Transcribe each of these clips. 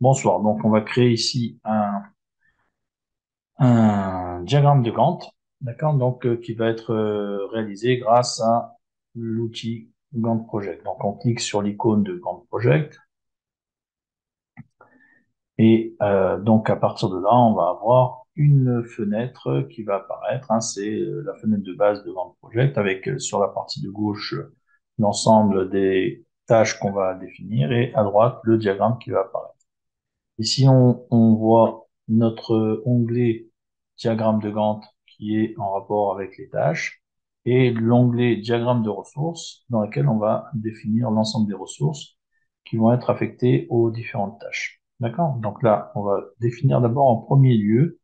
Bonsoir. Donc, on va créer ici un diagramme de Gantt, d'accord? Donc, qui va être réalisé grâce à l'outil Gantt Project. Donc, on clique sur l'icône de Gantt Project et donc à partir de là, on va avoir une fenêtre qui va apparaître, hein. C'est la fenêtre de base de Gantt Project avec sur la partie de gauche l'ensemble des tâches qu'on va définir et à droite le diagramme qui va apparaître. Ici, on voit notre onglet diagramme de Gantt qui est en rapport avec les tâches et l'onglet diagramme de ressources dans lequel on va définir l'ensemble des ressources qui vont être affectées aux différentes tâches. D'accord? Donc là, on va définir d'abord en premier lieu,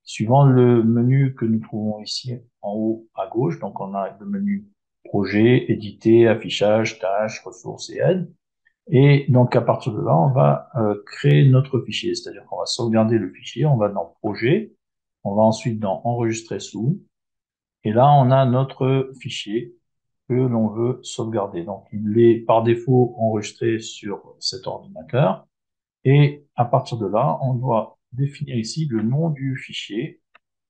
suivant le menu que nous trouvons ici en haut à gauche. Donc on a le menu projet, éditer, affichage, tâches, ressources et aides. Et donc, à partir de là, on va créer notre fichier, c'est-à-dire qu'on va sauvegarder le fichier, on va dans Projet, on va ensuite dans Enregistrer sous, et là, on a notre fichier que l'on veut sauvegarder. Donc, il est par défaut enregistré sur cet ordinateur, et à partir de là, on doit définir ici le nom du fichier.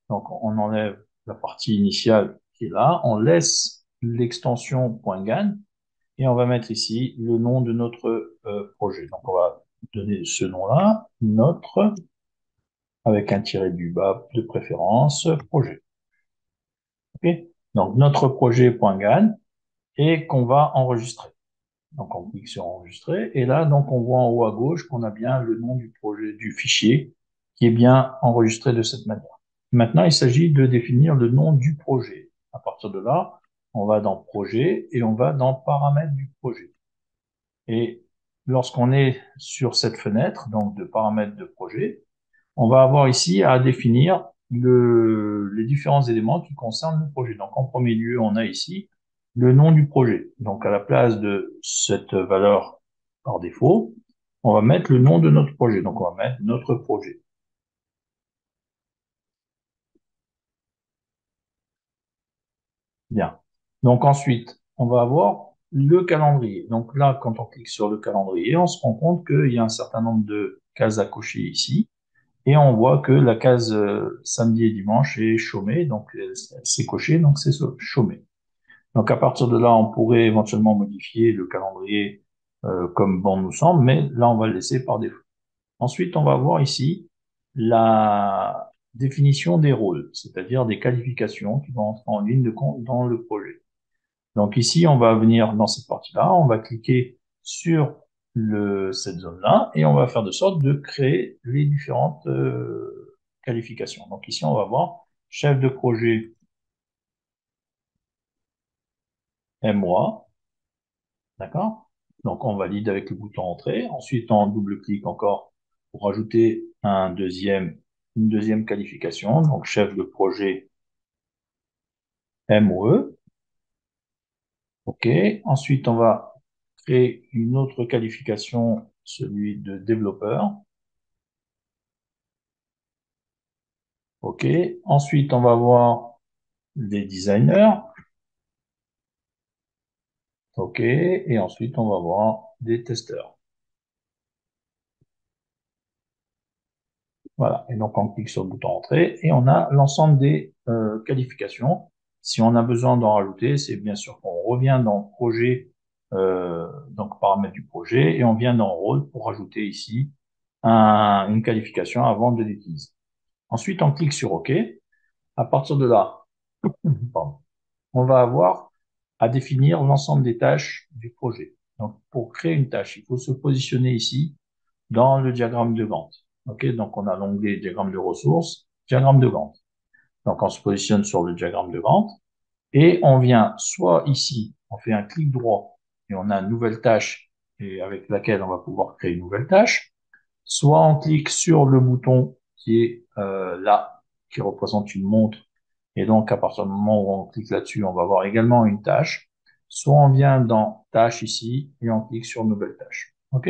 Donc, on enlève la partie initiale qui est là, on laisse l'extension .gan, et on va mettre ici le nom de notre projet. Donc, on va donner ce nom-là, notre, avec un tiret du bas de préférence, projet. Okay. Donc, notre projet.gan et qu'on va enregistrer. Donc, on clique sur enregistrer et là, donc, on voit en haut à gauche qu'on a bien le nom du projet, du fichier qui est bien enregistré de cette manière. Maintenant, il s'agit de définir le nom du projet. À partir de là, on va dans projet et on va dans paramètres du projet. Et lorsqu'on est sur cette fenêtre, donc de paramètres de projet, on va avoir ici à définir les différents éléments qui concernent le projet. Donc en premier lieu, on a ici le nom du projet. Donc à la place de cette valeur par défaut, on va mettre le nom de notre projet. Donc on va mettre notre projet. Bien. Donc ensuite, on va avoir le calendrier. Donc là, quand on clique sur le calendrier, on se rend compte qu'il y a un certain nombre de cases à cocher ici. Et on voit que la case samedi et dimanche est chômée, donc c'est coché, donc c'est chômé. Donc à partir de là, on pourrait éventuellement modifier le calendrier comme bon nous semble, mais là, on va le laisser par défaut. Ensuite, on va voir ici la définition des rôles, c'est-à-dire des qualifications qui vont entrer en ligne de compte dans le projet. Donc ici, on va venir dans cette partie-là, on va cliquer sur cette zone-là et on va faire de sorte de créer les différentes qualifications. Donc ici, on va voir chef de projet MOA, d'accord? Donc on valide avec le bouton Entrée. Ensuite, on double-clique encore pour ajouter une deuxième qualification, donc chef de projet MOE. OK. Ensuite, on va créer une autre qualification, celui de développeur. OK. Ensuite, on va voir des designers. OK. Et ensuite, on va voir des testeurs. Voilà. Et donc, on clique sur le bouton Entrée et on a l'ensemble des qualifications. Si on a besoin d'en rajouter, c'est bien sûr qu'on revient dans Projet, donc paramètres du projet, et on vient dans Rôle pour rajouter ici une qualification avant de l'utiliser. Ensuite, on clique sur OK. À partir de là, pardon, on va avoir à définir l'ensemble des tâches du projet. Donc, pour créer une tâche, il faut se positionner ici dans le diagramme de Gantt. OK, donc on a l'onglet diagramme de ressources, diagramme de Gantt. Donc, on se positionne sur le diagramme de Gantt et on vient soit ici, on fait un clic droit et on a une nouvelle tâche et avec laquelle on va pouvoir créer une nouvelle tâche, soit on clique sur le bouton qui est là, qui représente une montre. Et donc, à partir du moment où on clique là-dessus, on va voir également une tâche. Soit on vient dans tâche ici et on clique sur nouvelle tâche. OK?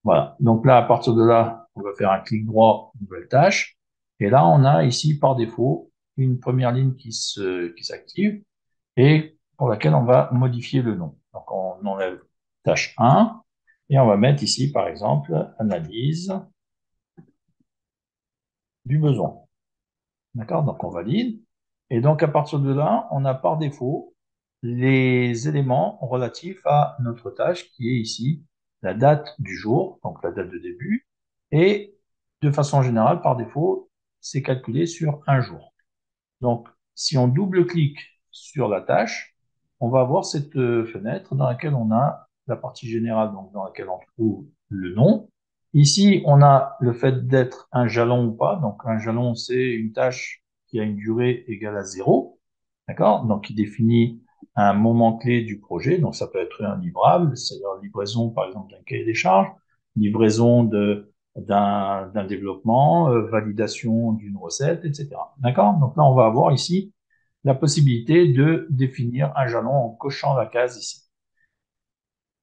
Voilà. Donc là, à partir de là, on va faire un clic droit, nouvelle tâche. Et là, on a ici par défaut une première ligne qui s'active et pour laquelle on va modifier le nom. Donc, on enlève tâche 1 Et on va mettre ici, par exemple, analyse du besoin. D'accord? Donc, on valide. Et donc, à partir de là, on a par défaut les éléments relatifs à notre tâche qui est ici la date du jour, donc la date de début. Et de façon générale, par défaut, c'est calculé sur un jour. Donc, si on double-clique sur la tâche, on va avoir cette fenêtre dans laquelle on a la partie générale, donc dans laquelle on trouve le nom. Ici, on a le fait d'être un jalon ou pas. Donc, un jalon, c'est une tâche qui a une durée égale à 0. D'accord? Donc, qui définit un moment clé du projet. Donc, ça peut être un livrable, c'est-à-dire livraison, par exemple, d'un cahier des charges, livraison d'un développement, validation d'une recette, etc. D'accord? Donc là, on va avoir ici la possibilité de définir un jalon en cochant la case ici.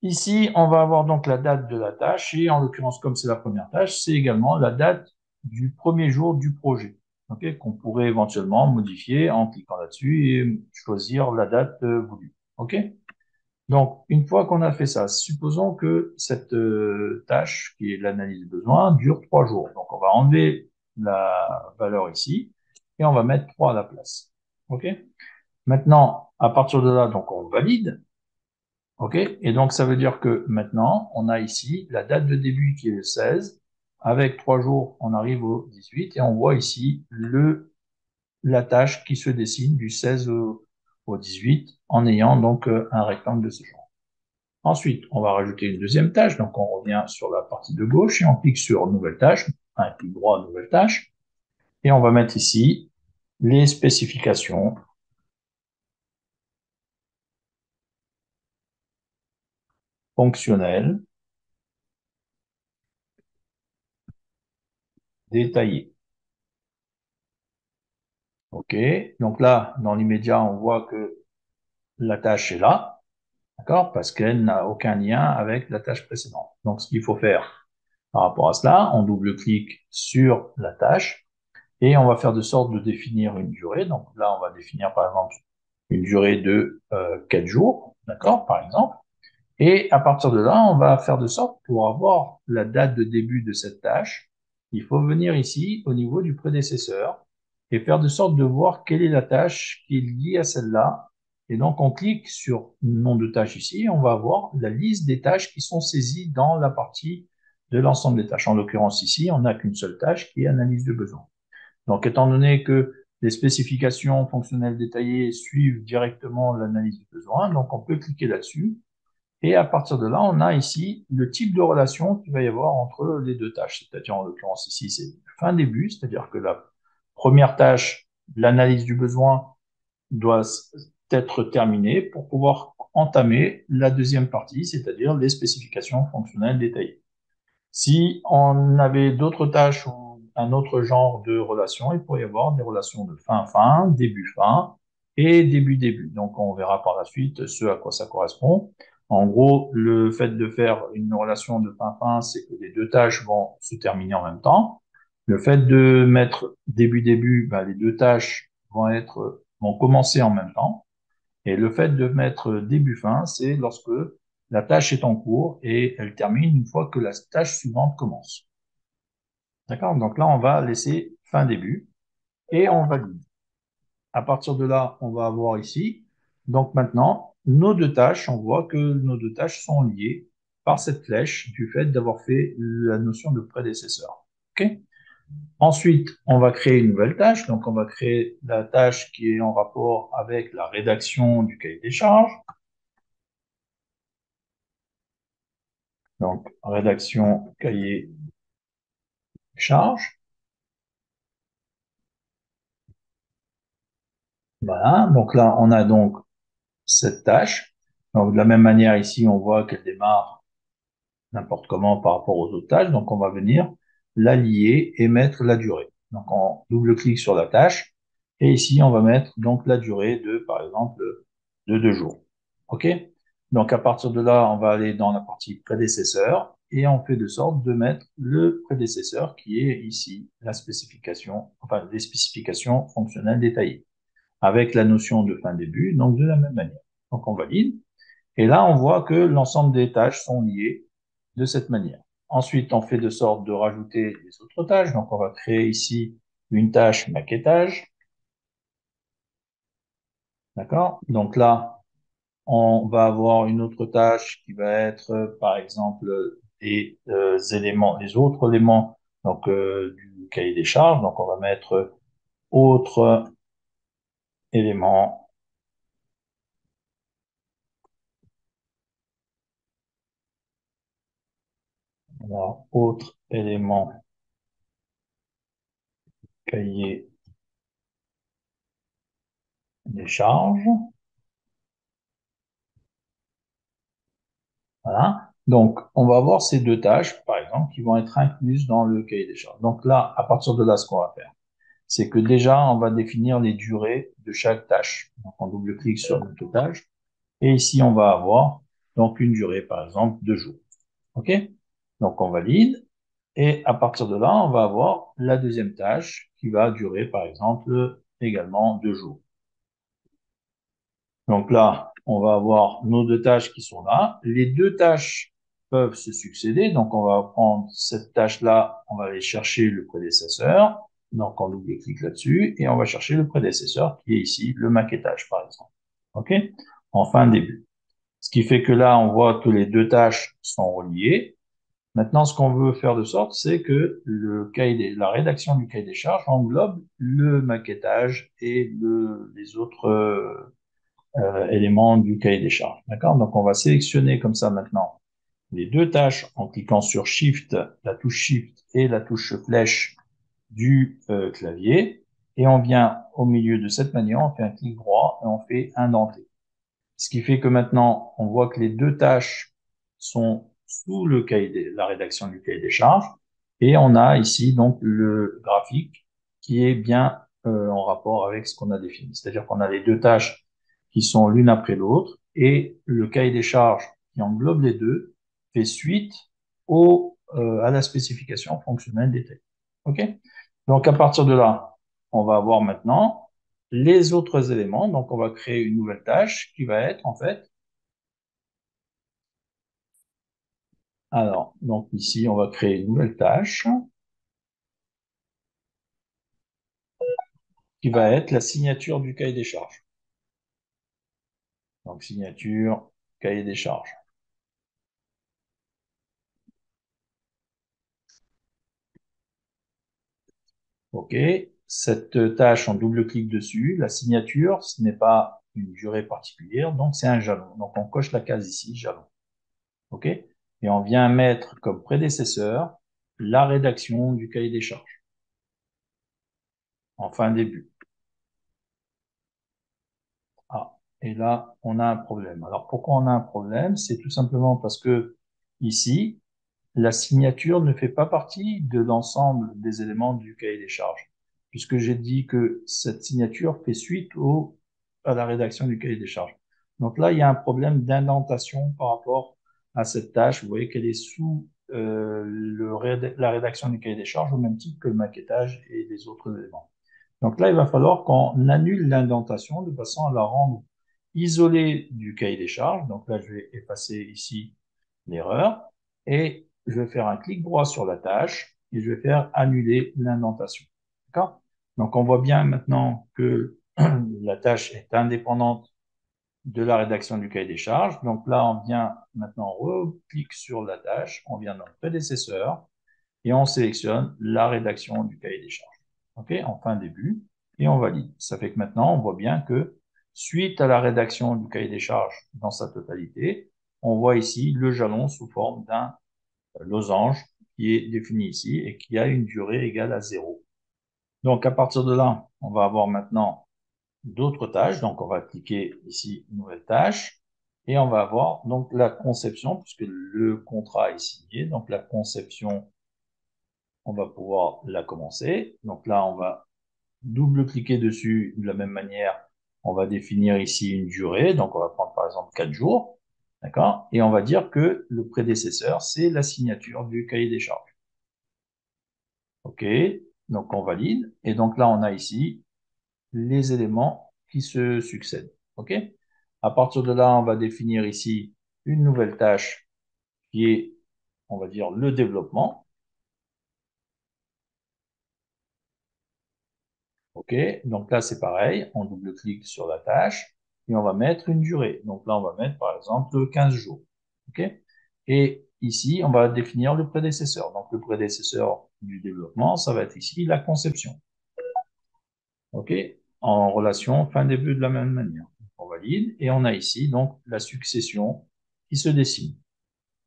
Ici, on va avoir donc la date de la tâche et en l'occurrence, comme c'est la première tâche, c'est également la date du premier jour du projet, okay, qu'on pourrait éventuellement modifier en cliquant là-dessus et choisir la date voulue. OK? Donc, une fois qu'on a fait ça, supposons que cette tâche, qui est l'analyse de besoin, dure 3 jours. Donc, on va enlever la valeur ici et on va mettre 3 à la place. OK? Maintenant, à partir de là, donc on valide. OK? Et donc, ça veut dire que maintenant, on a ici la date de début qui est le 16. Avec 3 jours, on arrive au 18 et on voit ici la tâche qui se dessine du 16 au 18 en ayant donc un rectangle de ce genre. Ensuite, on va rajouter une deuxième tâche. Donc, on revient sur la partie de gauche et on clique sur Nouvelle tâche, un clic droit, Nouvelle tâche. Et on va mettre ici les spécifications fonctionnelles détaillées. OK. Donc là, dans l'immédiat, on voit que la tâche est là, d'accord, parce qu'elle n'a aucun lien avec la tâche précédente. Donc, ce qu'il faut faire par rapport à cela, on double-clique sur la tâche et on va faire de sorte de définir une durée. Donc là, on va définir par exemple une durée de 4 jours, d'accord, par exemple. Et à partir de là, on va faire de sorte, pour avoir la date de début de cette tâche, il faut venir ici au niveau du prédécesseur et faire de sorte de voir quelle est la tâche qui est liée à celle-là. Et donc, on clique sur nom de tâche ici et on va avoir la liste des tâches qui sont saisies dans la partie de l'ensemble des tâches. En l'occurrence ici, on n'a qu'une seule tâche qui est analyse de besoin. Donc, étant donné que les spécifications fonctionnelles détaillées suivent directement l'analyse du besoin, donc on peut cliquer là-dessus. Et à partir de là, on a ici le type de relation qu'il va y avoir entre les deux tâches. C'est-à-dire, en l'occurrence ici, c'est fin-début, c'est-à-dire que la première tâche, l'analyse du besoin, doit être terminée pour pouvoir entamer la deuxième partie, c'est-à-dire les spécifications fonctionnelles détaillées. Si on avait d'autres tâches ou un autre genre de relation, il pourrait y avoir des relations de fin-fin, début-fin et début-début. Donc, on verra par la suite ce à quoi ça correspond. En gros, le fait de faire une relation de fin-fin, c'est que les deux tâches vont se terminer en même temps. Le fait de mettre début-début, ben, les deux tâches vont commencer en même temps. Et le fait de mettre début-fin, c'est lorsque la tâche est en cours et elle termine une fois que la tâche suivante commence. D'accord? Donc là, on va laisser fin-début et on valide. À partir de là, on va avoir ici, donc maintenant, nos deux tâches, on voit que nos deux tâches sont liées par cette flèche du fait d'avoir fait la notion de prédécesseur. OK? Ensuite, on va créer une nouvelle tâche. Donc, on va créer la tâche qui est en rapport avec la rédaction du cahier des charges. Donc, rédaction cahier charge. Voilà. Donc là, on a donc cette tâche. Donc, de la même manière, ici, on voit qu'elle démarre n'importe comment par rapport aux autres tâches. Donc, on va venir la lier et mettre la durée. Donc, on double-clique sur la tâche. Et ici, on va mettre donc la durée de, par exemple, de 2 jours. OK? Donc, à partir de là, on va aller dans la partie prédécesseur et on fait de sorte de mettre le prédécesseur qui est ici la spécification, enfin, les spécifications fonctionnelles détaillées avec la notion de fin-début, donc de la même manière. Donc, on valide. Et là, on voit que l'ensemble des tâches sont liées de cette manière. Ensuite, on fait de sorte de rajouter les autres tâches. Donc, on va créer ici une tâche maquettage. D'accord? Donc là, on va avoir une autre tâche qui va être, par exemple, les éléments, les autres éléments donc, du cahier des charges. Donc, on va mettre autre élément, voilà, autre élément cahier des charges. Voilà. Donc, on va avoir ces deux tâches, par exemple, qui vont être incluses dans le cahier des charges. Donc là, à partir de là, ce qu'on va faire, c'est que déjà, on va définir les durées de chaque tâche. Donc, on double-clique sur notre tâche. Et ici, on va avoir donc une durée, par exemple, 2 jours. OK? Donc, on valide. Et à partir de là, on va avoir la deuxième tâche qui va durer, par exemple, également 2 jours. Donc là, on va avoir nos deux tâches qui sont là. Les deux tâches peuvent se succéder. Donc, on va prendre cette tâche-là, on va aller chercher le prédécesseur. Donc, on double-clique là-dessus et on va chercher le prédécesseur qui est ici, le maquettage, par exemple. OK? En fin début. Ce qui fait que là, on voit que les deux tâches sont reliées. Maintenant, ce qu'on veut faire de sorte, c'est que la rédaction du cahier des charges englobe le maquettage et les autres éléments du cahier des charges. D'accord? Donc, on va sélectionner comme ça maintenant les deux tâches en cliquant sur Shift, la touche Shift et la touche flèche du clavier. Et on vient au milieu de cette manière, on fait un clic droit et on fait indenter. Ce qui fait que maintenant, on voit que les deux tâches sont sous la rédaction du cahier des charges. Et on a ici donc le graphique qui est bien en rapport avec ce qu'on a défini. C'est-à-dire qu'on a les deux tâches qui sont l'une après l'autre et le cahier des charges qui englobe les deux fait suite à la spécification fonctionnelle des textes. OK? Donc à partir de là, on va avoir maintenant les autres éléments. Donc, on va créer une nouvelle tâche qui va être, en fait, alors, donc ici, on va créer une nouvelle tâche qui va être la signature du cahier des charges. Donc, signature, cahier des charges. OK. Cette tâche, on double-clique dessus. La signature, ce n'est pas une durée particulière, donc c'est un jalon. Donc, on coche la case ici, jalon. OK. Et on vient mettre comme prédécesseur la rédaction du cahier des charges. En fin début. Ah, et là, on a un problème. Alors, pourquoi on a un problème? C'est tout simplement parce que ici, la signature ne fait pas partie de l'ensemble des éléments du cahier des charges, puisque j'ai dit que cette signature fait suite à la rédaction du cahier des charges. Donc là, il y a un problème d'indentation par rapport à cette tâche. Vous voyez qu'elle est sous la rédaction du cahier des charges au même titre que le maquettage et les autres éléments. Donc là, il va falloir qu'on annule l'indentation de façon à la rendre isolée du cahier des charges. Donc là, je vais effacer ici l'erreur et je vais faire un clic droit sur la tâche et je vais faire annuler l'indentation. D'accord? Donc on voit bien maintenant que la tâche est indépendante de la rédaction du cahier des charges. Donc là, on vient maintenant, on clique sur la tâche, on vient dans le prédécesseur et on sélectionne la rédaction du cahier des charges. OK? En fin début, et on valide. Ça fait que maintenant, on voit bien que suite à la rédaction du cahier des charges dans sa totalité, on voit ici le jalon sous forme d'un losange qui est défini ici et qui a une durée égale à 0. Donc, à partir de là, on va avoir maintenant d'autres tâches. Donc, on va cliquer ici, nouvelle tâche, et on va avoir donc la conception, puisque le contrat est signé. Donc, la conception, on va pouvoir la commencer. Donc là, on va double-cliquer dessus de la même manière. On va définir ici une durée. Donc, on va prendre par exemple 4 jours. D'accord? Et on va dire que le prédécesseur, c'est la signature du cahier des charges. OK? Donc, on valide. Et donc là, on a ici les éléments qui se succèdent. OK? À partir de là, on va définir ici une nouvelle tâche qui est on va dire, le développement. OK, donc là, c'est pareil, on double-clique sur la tâche et on va mettre une durée. Donc là, on va mettre, par exemple, 15 jours. OK? Et ici, on va définir le prédécesseur. Donc le prédécesseur du développement, ça va être ici la conception. OK? En relation fin-début de la même manière. On valide et on a ici donc la succession qui se dessine.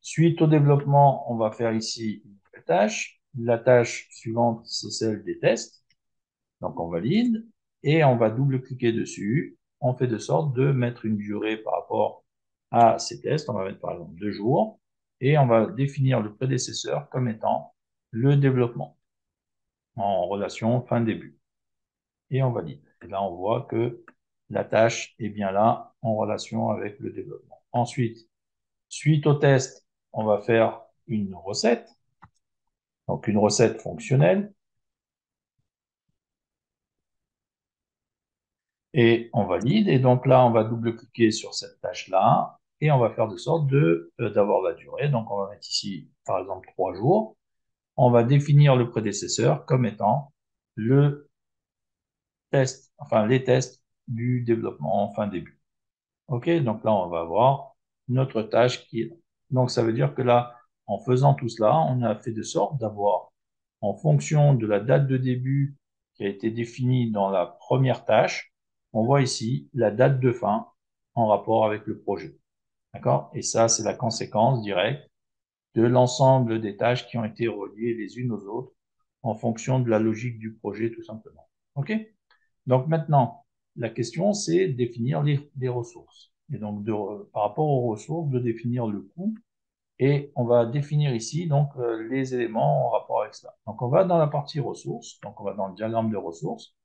Suite au développement, on va faire ici une nouvelle tâche. La tâche suivante, c'est celle des tests. Donc on valide et on va double-cliquer dessus. On fait de sorte de mettre une durée par rapport à ces tests. On va mettre par exemple 2 jours et on va définir le prédécesseur comme étant le développement en relation fin-début. Et on valide. Et là, on voit que la tâche est bien là en relation avec le développement. Ensuite, suite au test, on va faire une recette. Donc une recette fonctionnelle. Et on valide. Et donc là, on va double-cliquer sur cette tâche-là et on va faire de sorte d'avoir la durée. Donc on va mettre ici, par exemple, 3 jours. On va définir le prédécesseur comme étant le test, enfin les tests du développement en fin début. OK, donc là, on va avoir notre tâche qui est là. Donc ça veut dire que là, en faisant tout cela, on a fait de sorte d'avoir, en fonction de la date de début qui a été définie dans la première tâche, on voit ici la date de fin en rapport avec le projet. D'accord? Et ça, c'est la conséquence directe de l'ensemble des tâches qui ont été reliées les unes aux autres en fonction de la logique du projet, tout simplement. OK? Donc maintenant, la question, c'est définir les ressources. Et donc, par rapport aux ressources, de définir le coût. Et on va définir ici donc les éléments en rapport avec cela. Donc, on va dans la partie ressources. Donc, on va dans le diagramme de ressources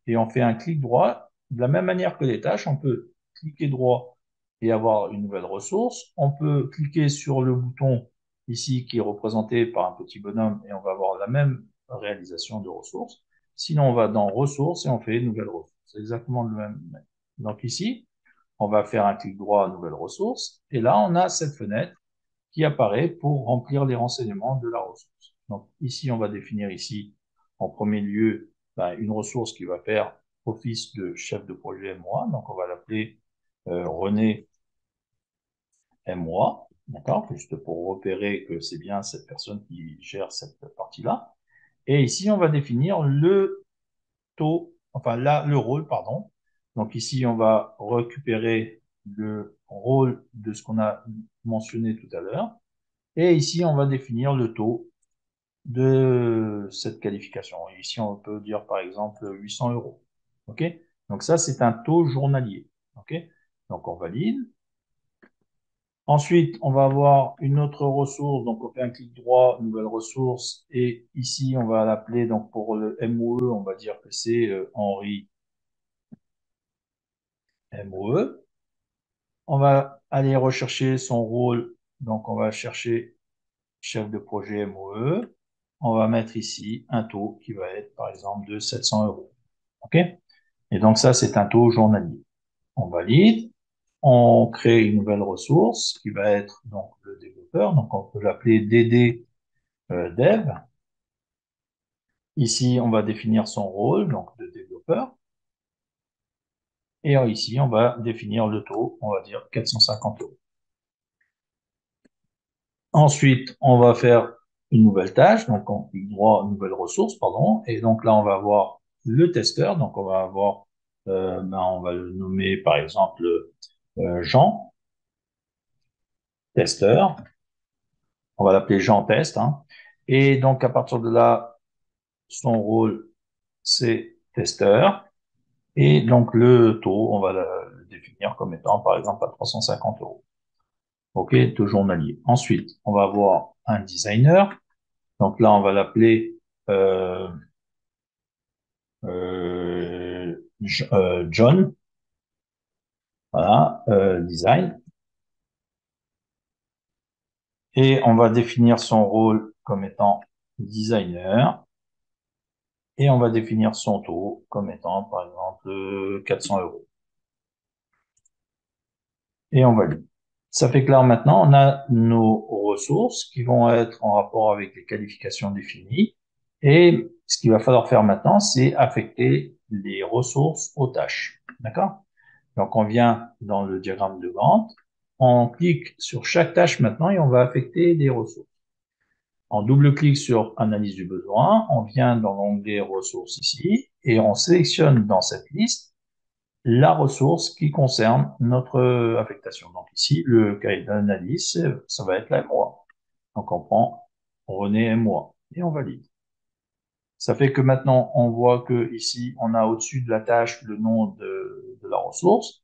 et on fait un clic droit. De la même manière que les tâches, on peut cliquer droit et avoir une nouvelle ressource. On peut cliquer sur le bouton ici qui est représenté par un petit bonhomme et on va avoir la même réalisation de ressources. Sinon, on va dans ressources et on fait une nouvelle ressource. C'est exactement le même. Donc ici, on va faire un clic droit, nouvelle ressource. Et là, on a cette fenêtre qui apparaît pour remplir les renseignements de la ressource. Donc ici, on va définir ici, en premier lieu, une ressource qui va faire office de chef de projet MOA. Donc on va l'appeler René MOA, d'accord, juste pour repérer que c'est bien cette personne qui gère cette partie-là. Et ici, on va définir le taux, enfin là, le rôle, pardon. Donc ici, on va récupérer le rôle de ce qu'on a mentionné tout à l'heure. Et ici, on va définir le taux de cette qualification. Ici, on peut dire par exemple 800 euros. OK? Donc ça, c'est un taux journalier. OK? Donc on valide. Ensuite, on va avoir une autre ressource. Donc on fait un clic droit, nouvelle ressource. Et ici, on va l'appeler, donc pour le MOE, on va dire que c'est Henri MOE. On va aller rechercher son rôle. Donc on va chercher chef de projet MOE. On va mettre ici un taux qui va être par exemple de 700 euros. OK? Et donc ça, c'est un taux journalier. On valide. On crée une nouvelle ressource qui va être donc le développeur. Donc on peut l'appeler DD Dev. Ici, on va définir son rôle, donc de développeur. Et ici, on va définir le taux, on va dire 450 euros. Ensuite, on va faire une nouvelle tâche, donc on clique droit, nouvelle ressource, pardon. Et donc là, on va avoir le testeur, donc on va avoir, on va le nommer par exemple Jean, testeur. On va l'appeler Jean Test. Hein. Et donc à partir de là, son rôle, c'est testeur. Et donc le taux, on va le définir comme étant par exemple à 350 euros. OK, taux journalier. Ensuite, on va avoir un designer. Donc là, on va l'appeler euh, John. Voilà, design. Et on va définir son rôle comme étant designer. Et on va définir son taux comme étant, par exemple, 400 euros. Et on valide. Ça fait que là, maintenant, on a nos ressources qui vont être en rapport avec les qualifications définies. Et ce qu'il va falloir faire maintenant, c'est affecter les ressources aux tâches. D'accord? Donc, on vient dans le diagramme de Gantt, on clique sur chaque tâche maintenant et on va affecter des ressources. On double-clique sur Analyse du besoin, on vient dans l'onglet Ressources ici et on sélectionne dans cette liste la ressource qui concerne notre affectation. Donc ici, le cahier d'analyse, ça va être la MOA. Donc on prend René MOA et on valide. Ça fait que maintenant, on voit que ici, on a au-dessus de la tâche le nom de la ressource.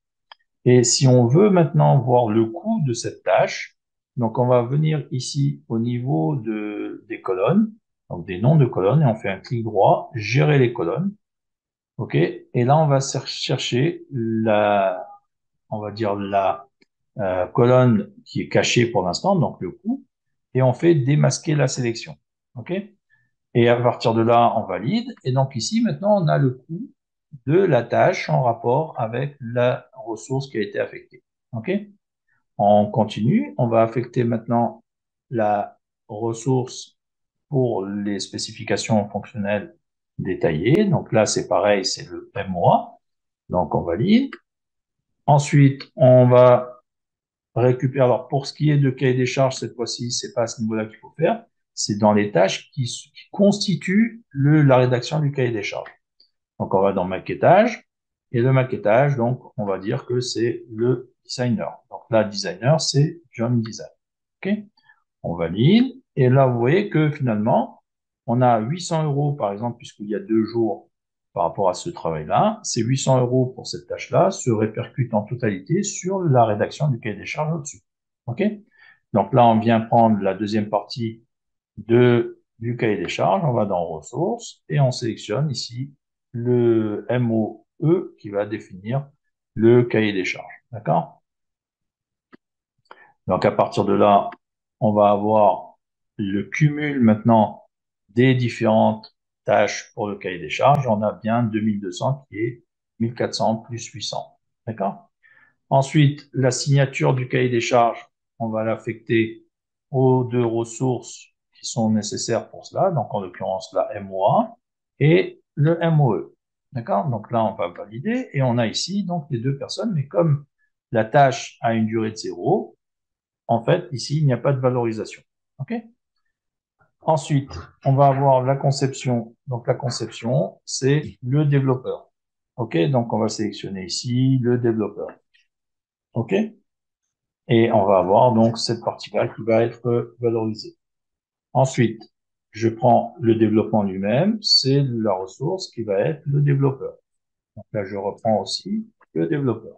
Et si on veut maintenant voir le coût de cette tâche, donc on va venir ici au niveau des colonnes, donc des noms de colonnes, et on fait un clic droit, gérer les colonnes. OK? Et là, on va chercher on va dire la colonne qui est cachée pour l'instant, donc le coût, et on fait démasquer la sélection. OK? Et à partir de là, on valide. Et donc ici, maintenant, on a le coût de la tâche en rapport avec la ressource qui a été affectée. OK? On continue. On va affecter maintenant la ressource pour les spécifications fonctionnelles détaillées. Donc là, c'est pareil, c'est le MOA. Donc on valide. Ensuite, on va récupérer. Alors pour ce qui est de cahier des charges, cette fois-ci, c'est pas à ce niveau-là qu'il faut faire. C'est dans les tâches qui constituent la rédaction du cahier des charges. Donc, on va dans maquettage. Et le maquettage, donc, on va dire que c'est le designer. Donc là, designer, c'est John Design. OK? On valide. Et là, vous voyez que finalement, on a 800 euros, par exemple, puisqu'il y a 2 jours par rapport à ce travail-là. Ces 800 euros pour cette tâche-là se répercutent en totalité sur la rédaction du cahier des charges au-dessus. OK? Donc là, on vient prendre la deuxième partie du cahier des charges, on va dans ressources et on sélectionne ici le MOE qui va définir le cahier des charges. D'accord? Donc à partir de là, on va avoir le cumul maintenant des différentes tâches pour le cahier des charges. On a bien 2200 qui est 1400 plus 800. D'accord? Ensuite, la signature du cahier des charges, on va l'affecter aux 2 ressources qui sont nécessaires pour cela, donc en l'occurrence la MOA et le MOE. D'accord? Donc là, on va valider et on a ici donc les 2 personnes, mais comme la tâche a une durée de 0, en fait, ici, il n'y a pas de valorisation. OK? Ensuite, on va avoir la conception. Donc la conception, c'est le développeur. OK? Donc on va sélectionner ici le développeur. OK? Et on va avoir donc cette partie-là qui va être valorisée. Ensuite, je prends le développement lui-même, c'est la ressource qui va être le développeur. Donc là, je reprends aussi le développeur.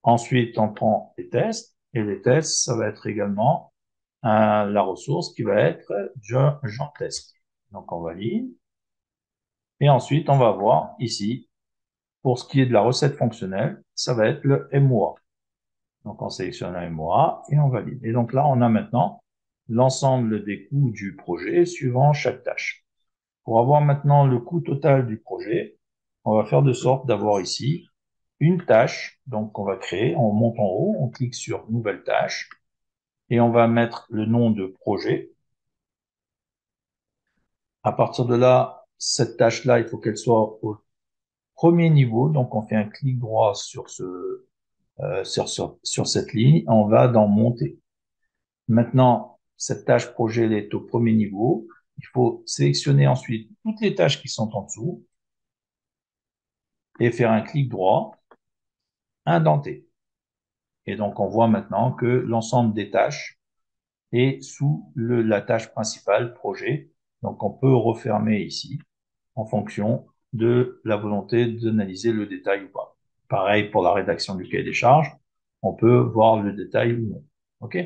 Ensuite, on prend les tests, et les tests, ça va être également la ressource qui va être Jean Test. Donc on valide. Et ensuite, on va voir ici, pour ce qui est de la recette fonctionnelle, ça va être le MOA. Donc, on sélectionne un MOA et on valide. Et donc là, on a maintenant l'ensemble des coûts du projet suivant chaque tâche. Pour avoir maintenant le coût total du projet, on va faire de sorte d'avoir ici une tâche. Donc, on va créer, on monte en haut, on clique sur Nouvelle tâche et on va mettre le nom de projet. À partir de là, cette tâche-là, il faut qu'elle soit au premier niveau. Donc, on fait un clic droit sur cette ligne. On va dans Monter. Maintenant, cette tâche projet, elle est au premier niveau. Il faut sélectionner ensuite toutes les tâches qui sont en dessous et faire un clic droit, indenter. Et donc, on voit maintenant que l'ensemble des tâches est sous la tâche principale projet. Donc, on peut refermer ici en fonction de la volonté d'analyser le détail ou pas. Pareil pour la rédaction du cahier des charges, on peut voir le détail ou non. OK?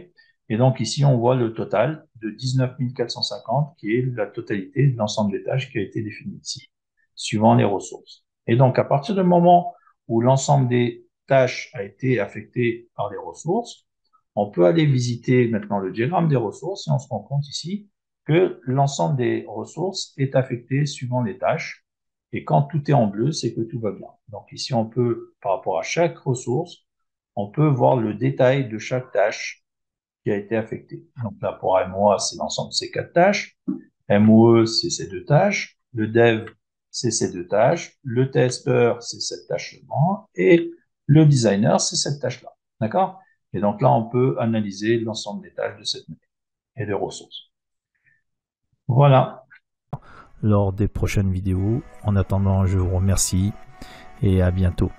Et donc ici, on voit le total de 19 450 qui est la totalité de l'ensemble des tâches qui a été défini ici, suivant les ressources. Et donc, à partir du moment où l'ensemble des tâches a été affecté par les ressources, on peut aller visiter maintenant le diagramme des ressources et on se rend compte ici que l'ensemble des ressources est affecté suivant les tâches. Et quand tout est en bleu, c'est que tout va bien. Donc ici, on peut, par rapport à chaque ressource, on peut voir le détail de chaque tâche qui a été affectée. Donc là, pour MOA, c'est l'ensemble de ces 4 tâches. MOE, c'est ces 2 tâches. Le dev, c'est ces 2 tâches. Le testeur, c'est cette tâche seulement. Et le designer, c'est cette tâche-là. D'accord? Et donc là, on peut analyser l'ensemble des tâches de cette manière et des ressources. Voilà. Lors des prochaines vidéos. En attendant, je vous remercie et à bientôt.